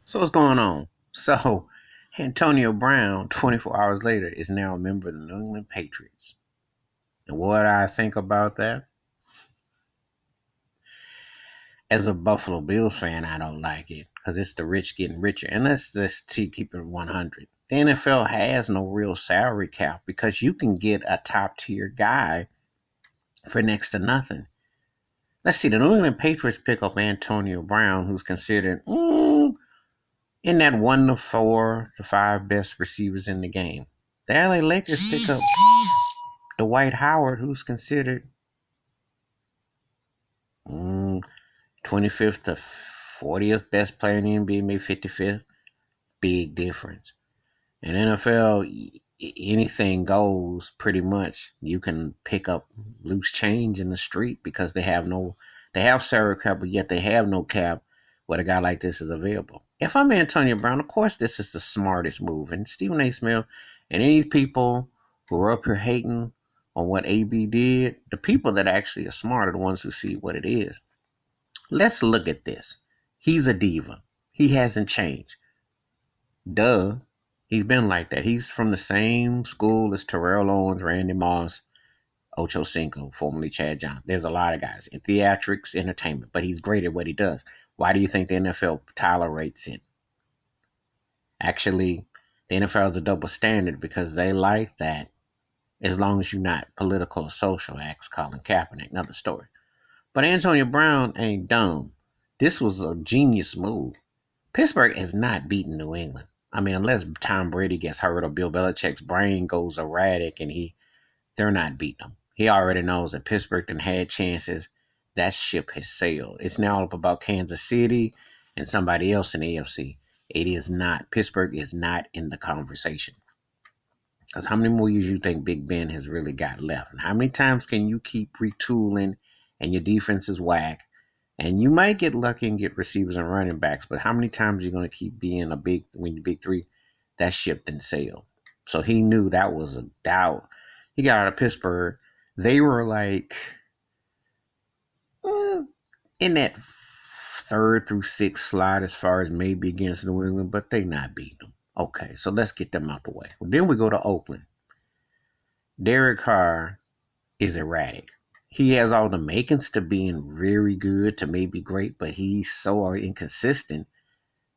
So what's going on? So Antonio Brown, 24 hours later, is now a member of the New England Patriots. And what I think about that, as a Buffalo Bills fan, I don't like it because it's the rich getting richer. And let's just keep it 100. The NFL has no real salary cap because you can get a top tier guy for next to nothing. Let's see, the New England Patriots pick up Antonio Brown, who's considered in that 1 to 4 to 5 best receivers in the game. The LA Lakers pick up Dwight Howard, who's considered 25th to 40th best player in the NBA, maybe 55th. Big difference. In NFL, anything goes pretty much. You can pick up loose change in the street because they have salary cap, but yet they have no cap where a guy like this is available. If I'm Antonio Brown, of course, this is the smartest move. And Stephen A. Smith and any people who are up here hating on what AB did, the people that actually are smart are the ones who see what it is. Let's look at this. He's a diva. He hasn't changed. Duh. He's been like that. He's from the same school as Terrell Owens, Randy Moss, Ocho Cinco, formerly Chad Johnson. There's a lot of guys in theatrics, entertainment, but he's great at what he does. Why do you think the NFL tolerates it? Actually, the NFL is a double standard because they like that as long as you're not political or social, acts Colin Kaepernick. Another story. But Antonio Brown ain't dumb. This was a genius move. Pittsburgh has not beaten New England. I mean, unless Tom Brady gets hurt or Bill Belichick's brain goes erratic and they're not beating them. He already knows that Pittsburgh done had chances. That ship has sailed. It's now up about Kansas City and somebody else in the AFC. It is not. Pittsburgh is not in the conversation. Because how many more years you think Big Ben has really got left? And how many times can you keep retooling and your defense is whack? And you might get lucky and get receivers and running backs, but how many times are you going to keep being when the big three? That ship didn't sail. So he knew that was a doubt. He got out of Pittsburgh. They were like in that third through sixth slot as far as maybe against New England, but they not beating them. Okay, so let's get them out the way. Well, then we go to Oakland. Derek Carr is erratic. He has all the makings to being very good to maybe great, but he's so inconsistent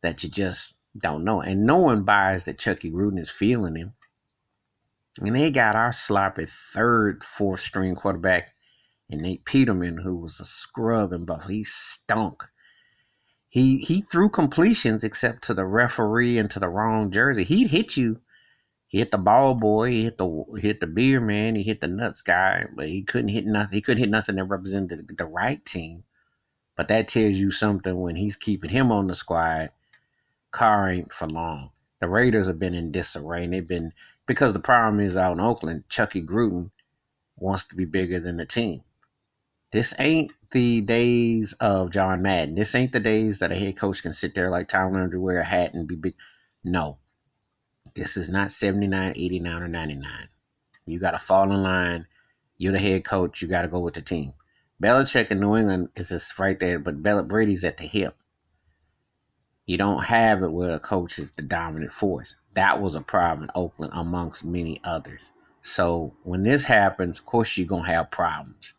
that you just don't know. And no one buys that Chucky Gruden is feeling him. And they got our sloppy third, fourth string quarterback and Nate Peterman, who was a scrub and buff. He stunk. He threw completions except to the referee and to the wrong jersey. He'd hit you. He hit the ball boy. He hit the beer man. He hit the nuts guy, but he couldn't hit nothing. He couldn't hit nothing that represented the right team. But that tells you something when he's keeping him on the squad. Carr ain't for long. The Raiders have been in disarray, and they've been because the problem is out in Oakland. Chucky Gruden wants to be bigger than the team. This ain't the days of John Madden. This ain't the days that a head coach can sit there like Tom Landry, wear a hat and be big. No, this is not 79, 89, or 99. You got to fall in line. You're the head coach. You got to go with the team. Belichick in New England is just right there, but Brady's at the hip. You don't have it where a coach is the dominant force. That was a problem in Oakland amongst many others. So when this happens, of course you're going to have problems.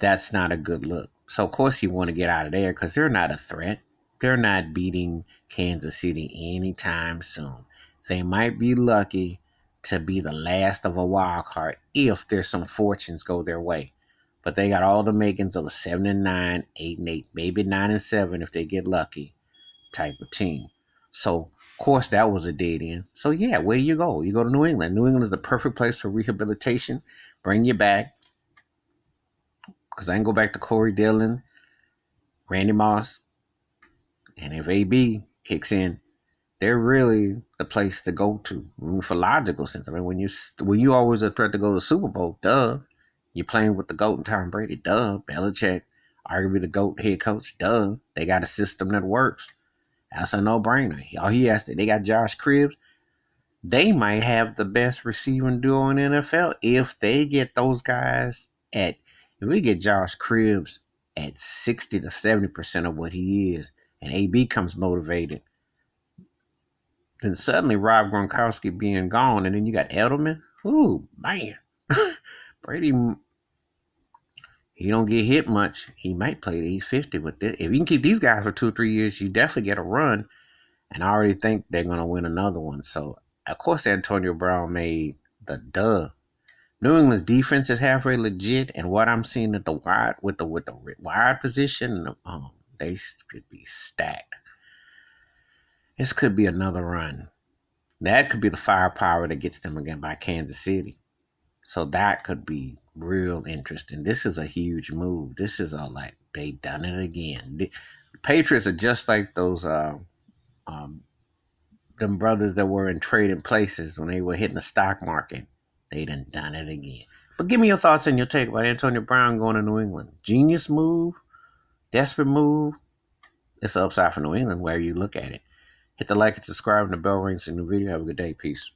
That's not a good look. So of course you want to get out of there because they're not a threat. They're not beating Kansas City anytime soon. They might be lucky to be the last of a wild card if there's some fortunes go their way. But they got all the makings of a 7-9, 8-8, maybe 9-7 if they get lucky type of team. So of course that was a dead end. So yeah, where do you go? You go to New England. New England is the perfect place for rehabilitation. Bring you back. Because I can go back to Corey Dillon, Randy Moss, and if AB kicks in, they're really the place to go to. I mean, for logical sense. I mean, when you always a threat to go to the Super Bowl, duh. You're playing with the GOAT and Tom Brady, duh. Belichick, arguably the GOAT head coach, duh. They got a system that works. That's a no-brainer. All he has to, they got Josh Cribbs. They might have the best receiving duo in the NFL if they get those guys if we get Josh Cribbs at 60 to 70% of what he is, and AB comes motivated. Then suddenly Rob Gronkowski being gone, and then you got Edelman. Ooh, man. Brady, he don't get hit much. He might play to he's 50 with this. If you can keep these guys for 2 or 3 years, you definitely get a run. And I already think they're gonna win another one. So of course Antonio Brown made the dub. New England's defense is halfway legit, and what I'm seeing at the wide with the wide position, they could be stacked. This could be another run. That could be the firepower that gets them again by Kansas City. So that could be real interesting. This is a huge move. This is they done it again. The Patriots are just like those um, them brothers that were in trading places when they were hitting the stock market. They done it again. But give me your thoughts and your take about Antonio Brown going to New England. Genius move, desperate move. It's an upside for New England where you look at it. Hit the like and subscribe and the bell rings in the video. Have a good day. Peace.